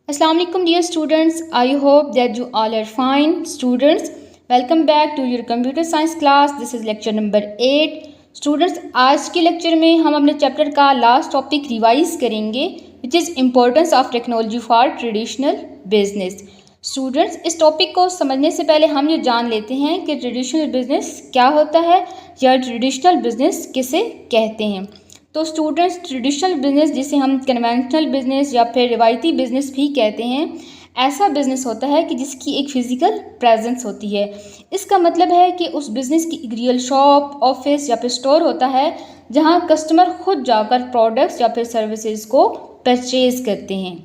Assalamu alaikum dear students. I hope that you all are fine. Students, welcome back to your computer science class. This is lecture number 8. Students, आज के lecture में हम अपने chapter का last topic revise करेंगे which is importance of technology for traditional business. Students, इस topic को समझने से पहले हम ये जान लेते हैं कि ट्रेडिशनल बिजनेस क्या होता है या ट्रेडिशनल बिजनेस किसे कहते हैं. तो स्टूडेंट्स, ट्रेडिशनल बिजनेस जिसे हम कन्वेंशनल बिजनेस या फिर रिवायती बिजनेस भी कहते हैं, ऐसा बिजनेस होता है कि जिसकी एक फ़िज़िकल प्रेजेंस होती है. इसका मतलब है कि उस बिज़नेस की एक रियल शॉप, ऑफिस या फिर स्टोर होता है जहां कस्टमर खुद जाकर प्रोडक्ट्स या फिर सर्विसेज को परचेज़ करते हैं.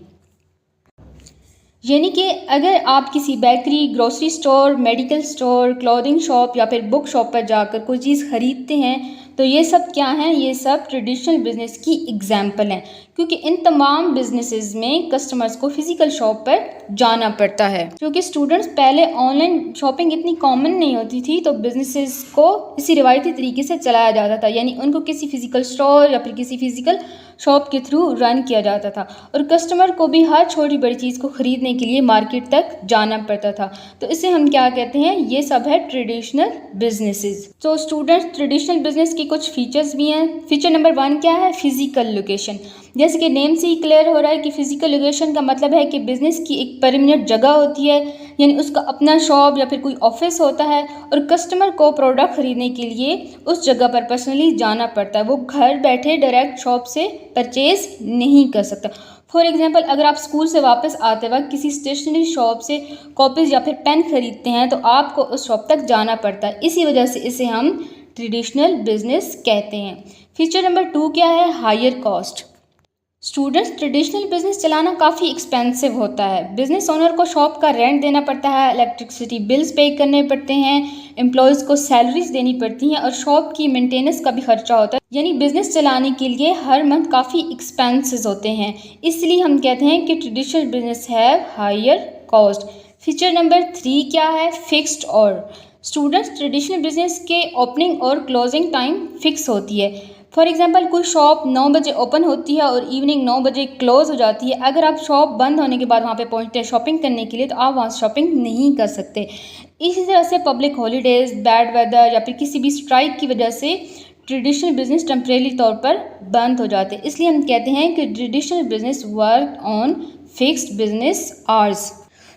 यानी कि अगर आप किसी bakery, grocery store, medical store, clothing shop या फिर बुक शॉप पर जाकर कोई चीज़ ख़रीदते हैं तो ये सब क्या हैं? ये सब ट्रेडिशनल बिजनेस की एग्जाम्पल हैं, क्योंकि इन तमाम बिजनेसेस में कस्टमर्स को फिजिकल शॉप पर जाना पड़ता है. क्योंकि स्टूडेंट्स, पहले ऑनलाइन शॉपिंग इतनी कॉमन नहीं होती थी तो बिजनेसेस को इसी रिवायती तरीके से चलाया जाता था, यानी उनको किसी फिजिकल स्टोर या फिर किसी फिजिकल शॉप के थ्रू रन किया जाता था और कस्टमर को भी हर छोटी बड़ी चीज़ को ख़रीदने के लिए मार्केट तक जाना पड़ता था. तो इसे हम क्या कहते हैं? ये सब है ट्रेडिशनल बिजनेसेस. तो स्टूडेंट्स, ट्रेडिशनल बिजनेस की कुछ फीचर्स भी हैं. फीचर नंबर 1 क्या है? Physical location. जैसे कि नेम से ही क्लियर हो रहा है कि फिजिकल लोकेशन का मतलब है कि बिज़नेस की एक परमानेंट जगह होती है, यानी उसका अपना शॉप या फिर कोई ऑफिस होता है और कस्टमर को प्रोडक्ट ख़रीदने के लिए उस जगह पर पर्सनली जाना पड़ता है. वो घर बैठे डायरेक्ट शॉप से परचेज़ नहीं कर सकता. फॉर एग्जांपल, अगर आप स्कूल से वापस आते वक्त किसी स्टेशनरी शॉप से कॉपीज़ या फिर पेन ख़रीदते हैं तो आपको उस शॉप तक जाना पड़ता है. इसी वजह से इसे हम ट्रेडिशनल बिजनेस कहते हैं. फीचर नंबर 2 क्या है? Higher cost. Students, traditional business चलाना काफ़ी एक्सपेंसिव होता है. बिजनेस ओनर को शॉप का रेंट देना पड़ता है, इलेक्ट्रिसिटी बिल्स पे करने पड़ते हैं, एम्प्लॉयज़ को सैलरीज देनी पड़ती हैं और शॉप की मेंटेनेंस का भी खर्चा होता है. यानी बिजनेस चलाने के लिए हर मंथ काफ़ी एक्सपेंसेस होते हैं. इसलिए हम कहते हैं कि traditional business have higher cost. Feature number 3 क्या है? Fixed hour. Students, traditional business के ओपनिंग और क्लोजिंग टाइम फिक्स होती है. फॉर एग्जांपल, कोई शॉप 9 बजे ओपन होती है और इवनिंग 9 बजे क्लोज़ हो जाती है. अगर आप शॉप बंद होने के बाद वहाँ पे पहुँचते हैं शॉपिंग करने के लिए तो आप वहाँ शॉपिंग नहीं कर सकते. इसी तरह से पब्लिक हॉलीडेज़, बैड वेदर या फिर किसी भी स्ट्राइक की वजह से ट्रेडिशनल बिजनेस टेम्परेरी तौर पर बंद हो जाते हैं. इसलिए हम कहते हैं कि traditional business work on fixed business hours.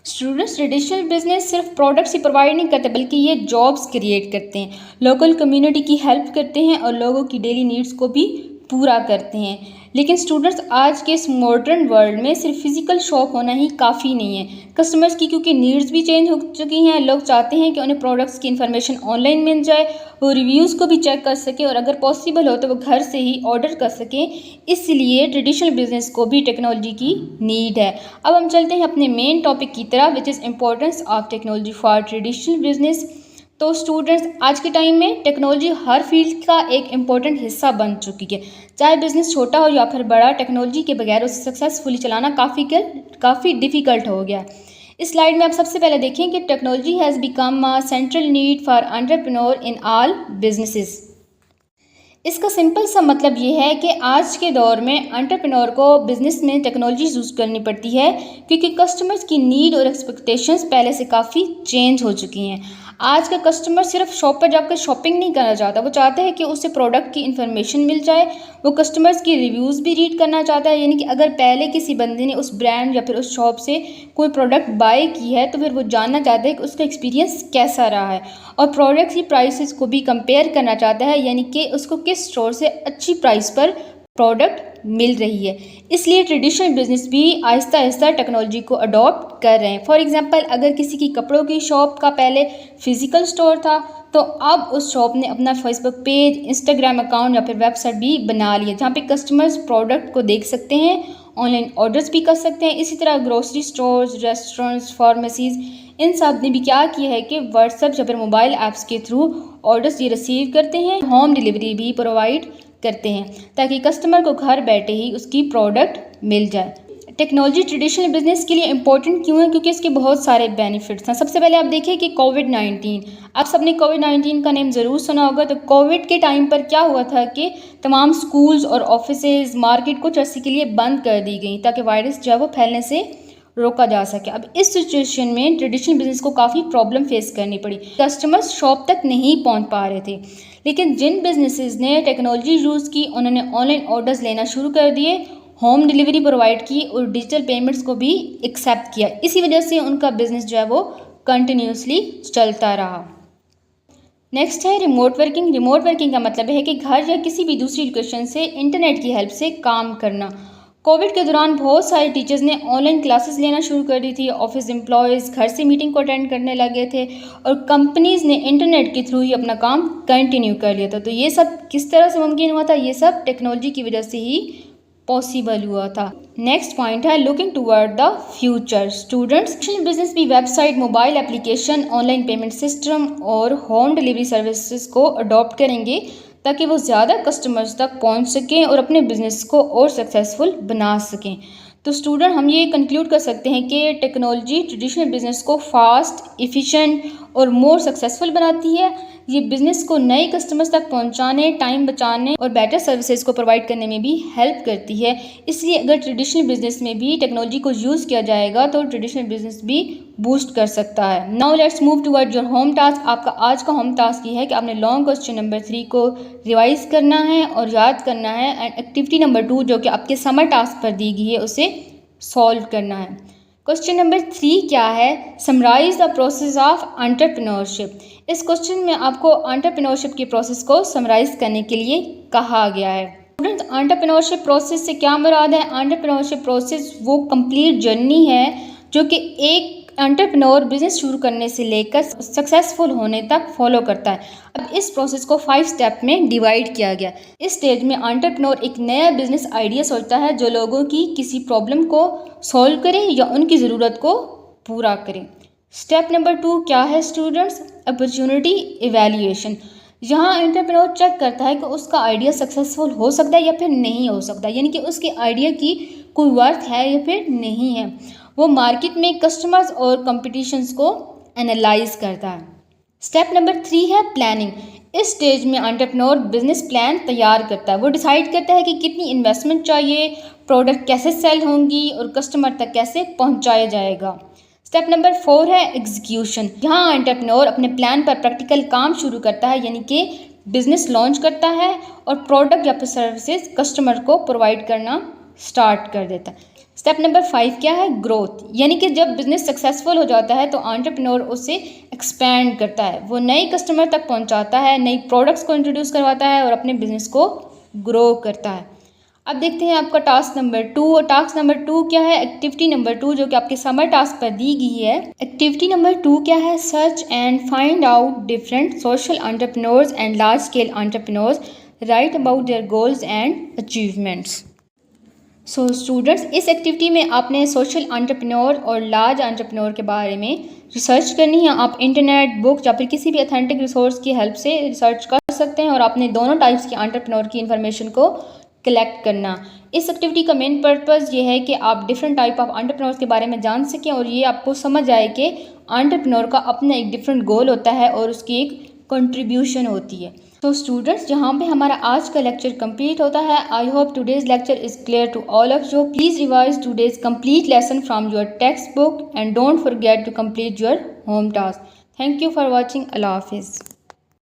Students, traditional business सिर्फ प्रोडक्ट्स ही प्रोवाइड नहीं करते बल्कि ये जॉब्स क्रिएट करते हैं, लोकल कम्युनिटी की हेल्प करते हैं और लोगों की डेली नीड्स को भी पूरा करते हैं. लेकिन स्टूडेंट्स, आज के इस मॉडर्न वर्ल्ड में सिर्फ फिजिकल शॉप होना ही काफ़ी नहीं है. कस्टमर्स की क्योंकि नीड्स भी चेंज हो चुकी हैं, लोग चाहते हैं कि उन्हें प्रोडक्ट्स की इन्फॉर्मेशन ऑनलाइन मिल जाए, वो रिव्यूज़ को भी चेक कर सकें और अगर पॉसिबल हो तो वो घर से ही ऑर्डर कर सकें. इसलिए ट्रेडिशनल बिजनेस को भी टेक्नोलॉजी की नीड है. अब हम चलते हैं अपने मेन टॉपिक की तरफ which is importance of technology for traditional business. तो स्टूडेंट्स, आज के टाइम में टेक्नोलॉजी हर फील्ड का एक इम्पोर्टेंट हिस्सा बन चुकी है. चाहे बिजनेस छोटा हो या फिर बड़ा, टेक्नोलॉजी के बगैर उसे सक्सेसफुली चलाना काफ़ी डिफ़िकल्ट हो गया. इस स्लाइड में आप सबसे पहले देखें कि technology has become a central need for entrepreneur in all businesses. इसका सिंपल सा मतलब ये है कि आज के दौर में एंटरप्रेन्योर को बिज़नेस में टेक्नोलॉजी यूज़ करनी पड़ती है क्योंकि कस्टमर्स की नीड और एक्सपेक्टेशंस पहले से काफ़ी चेंज हो चुकी हैं. आज का कस्टमर सिर्फ शॉप पर जाकर शॉपिंग नहीं करना चाहता, वो चाहता है कि उसे प्रोडक्ट की इन्फॉर्मेशन मिल जाए. वो कस्टमर्स की रिव्यूज़ भी रीड करना चाहता है, यानी कि अगर पहले किसी बंदे ने उस ब्रांड या फिर उस शॉप से कोई प्रोडक्ट बाय की है तो फिर वो जानना चाहता है कि उसका एक्सपीरियंस कैसा रहा है और प्रोडक्ट की प्राइसेस को भी कंपेयर करना चाहता है, यानी कि उसको किस स्टोर से अच्छी प्राइस पर प्रोडक्ट मिल रही है. इसलिए ट्रेडिशनल बिजनेस भी आहिस्ता आहिस्ता टेक्नोलॉजी को अडॉप्ट कर रहे हैं. फॉर एग्जांपल, अगर किसी की कपड़ों की शॉप का पहले फिजिकल स्टोर था तो अब उस शॉप ने अपना फेसबुक पेज, इंस्टाग्राम अकाउंट या फिर वेबसाइट भी बना लिया जहाँ पे कस्टमर्स प्रोडक्ट को देख सकते हैं, ऑनलाइन ऑर्डर्स भी कर सकते हैं. इसी तरह ग्रोसरी स्टोर्स, रेस्टोरेंट्स, फार्मेसीज़, इन सब ने भी क्या किया है कि व्हाट्सएप या फिर मोबाइल ऐप्स के थ्रू ऑर्डर्स ये रिसीव करते हैं, होम डिलीवरी भी प्रोवाइड करते हैं ताकि कस्टमर को घर बैठे ही उसकी प्रोडक्ट मिल जाए. टेक्नोलॉजी ट्रेडिशनल बिजनेस के लिए इंपॉर्टेंट क्यों है? क्योंकि इसके बहुत सारे बेनिफिट्स हैं. सबसे पहले आप देखिए कि कोविड-19, आप सबने कोविड-19 का नेम ज़रूर सुना होगा. तो कोविड के टाइम पर क्या हुआ था कि तमाम स्कूल्स और ऑफिसेज, मार्केट कुछ अर्से के लिए बंद कर दी गई ताकि वायरस जो है वो फैलने से रोका जा सके। अब इस सिचुएशन में ट्रेडिशनल बिजनेस को काफ़ी प्रॉब्लम फेस करनी पड़ी। कस्टमर्स शॉप तक नहीं पहुंच पा रहे थे, लेकिन जिन बिजनेसेस ने टेक्नोलॉजी यूज़ की उन्होंने ऑनलाइन ऑर्डर्स लेना शुरू कर दिए, होम डिलीवरी प्रोवाइड की और डिजिटल पेमेंट्स को भी एक्सेप्ट किया। इसी वजह से उनका बिजनेस जो है वो कंटिन्यूसली चलता रहा। नेक्स्ट है रिमोट वर्किंग। रिमोट वर्किंग का मतलब है कि घर या किसी भी दूसरी लोकेशन से इंटरनेट की हेल्प से काम करना। कोविड के दौरान बहुत सारे टीचर्स ने ऑनलाइन क्लासेस लेना शुरू कर दी थी। ऑफिस एम्प्लॉयज़ घर से मीटिंग को अटेंड करने लगे थे और कंपनीज़ ने इंटरनेट के थ्रू ही अपना काम कंटिन्यू कर लिया था। तो ये सब किस तरह से मुमकिन हुआ था? ये सब टेक्नोलॉजी की वजह से ही पॉसिबल हुआ था। नेक्स्ट पॉइंट है looking toward the future. Students business भी website, mobile application, online payment system और होम डिलीवरी सर्विसेज को अडॉप्ट करेंगे ताकि वो ज़्यादा कस्टमर्स तक पहुंच सकें और अपने बिजनेस को और सक्सेसफुल बना सकें। तो स्टूडेंट हम ये कंक्लूड कर सकते हैं कि टेक्नोलॉजी ट्रेडिशनल बिजनेस को फास्ट, एफिशिएंट और मोर सक्सेसफुल बनाती है। ये बिज़नेस को नए कस्टमर्स तक पहुंचाने, टाइम बचाने और बेटर सर्विसेज को प्रोवाइड करने में भी हेल्प करती है। इसलिए अगर ट्रेडिशनल बिजनेस में भी टेक्नोलॉजी को यूज़ किया जाएगा तो ट्रेडिशनल बिजनेस भी बूस्ट कर सकता है। Now let's move toward your home task. आपका आज का होम टास्क ये है कि आपने लॉन्ग क्वेश्चन नंबर 3 को रिवाइज करना है और याद करना है एंड एक्टिविटी नंबर 2 जो कि आपके समर टास्क पर दी गई है उसे सॉल्व करना है। क्वेश्चन नंबर 3 क्या है? Summarize the process of entrepreneurship. इस क्वेश्चन में आपको एंटरप्रेन्योरशिप की प्रोसेस को समराइज करने के लिए कहा गया है। स्टूडेंट्स एंटरप्रेन्योरशिप प्रोसेस से क्या मुराद है? एंटरप्रेन्योरशिप प्रोसेस वो कंप्लीट जर्नी है जो कि एक एंटरप्रेन्योर बिजनेस शुरू करने से लेकर सक्सेसफुल होने तक फॉलो करता है। अब इस प्रोसेस को 5 स्टेप में डिवाइड किया गया। इस स्टेज में एंटरप्रेन्योर एक नया बिजनेस आइडिया सोचता है जो लोगों की किसी प्रॉब्लम को सॉल्व करे या उनकी ज़रूरत को पूरा करे। स्टेप नंबर 2 क्या है स्टूडेंट्स? Opportunity evaluation. यहाँ एंटरप्रेन्योर चेक करता है कि उसका आइडिया सक्सेसफुल हो सकता है या फिर नहीं हो सकता, यानी कि उसके आइडिया की कोई वर्थ है या फिर नहीं है। वो मार्केट में कस्टमर्स और कंपटीशंस को एनालाइज करता है। स्टेप नंबर 3 है प्लानिंग। इस स्टेज में एंटरप्रेन्योर बिजनेस प्लान तैयार करता है। वो डिसाइड करता है कि कितनी इन्वेस्टमेंट चाहिए, प्रोडक्ट कैसे सेल होंगी और कस्टमर तक कैसे पहुंचाया जाएगा। स्टेप नंबर 4 है एग्जीक्यूशन। यहाँ एंटरप्रेन्योर अपने प्लान पर प्रैक्टिकल काम शुरू करता है, यानी कि बिजनेस लॉन्च करता है और प्रोडक्ट या फिर सर्विसेज कस्टमर को प्रोवाइड करना स्टार्ट कर देता है। स्टेप नंबर 5 क्या है? ग्रोथ, यानी कि जब बिजनेस सक्सेसफुल हो जाता है तो एंटरप्रेन्योर उसे एक्सपैंड करता है। वो नए कस्टमर तक पहुंचाता है, नई प्रोडक्ट्स को इंट्रोड्यूस करवाता है और अपने बिजनेस को ग्रो करता है। अब देखते हैं आपका टास्क नंबर 2। टास्क नंबर 2 क्या है? एक्टिविटी नंबर 2 जो कि आपके समर टास्क पर दी गई है। एक्टिविटी नंबर 2 क्या है? Search and find out different social entrepreneurs and large scale entrepreneurs, right about their goals and achievements. So students इस एक्टिविटी में आपने सोशल एंटरप्रेन्योर और लार्ज एंटरप्रेन्योर के बारे में रिसर्च करनी है। आप इंटरनेट, बुक या फिर किसी भी अथेंटिक रिसोर्स की हेल्प से रिसर्च कर सकते हैं और आपने दोनों टाइप्स के एंटरप्रेन्योर की इन्फॉर्मेशन को कलेक्ट करना। इस एक्टिविटी का मेन पर्पज़ ये है कि आप डिफरेंट टाइप ऑफ एंटरप्रेन्योर्स के बारे में जान सकें और ये आपको समझ आए कि एंटरप्रेन्योर का अपना एक डिफरेंट गोल होता है और उसकी एक कंट्रीब्यूशन होती है। तो स्टूडेंट्स यहाँ पे हमारा आज का लेक्चर कंप्लीट होता है। I hope today's lecture is clear to all of you. Please revise today's complete lesson from your textbook and don't forget to complete your home task. Thank you for watching. अल्लाह हाफिज़।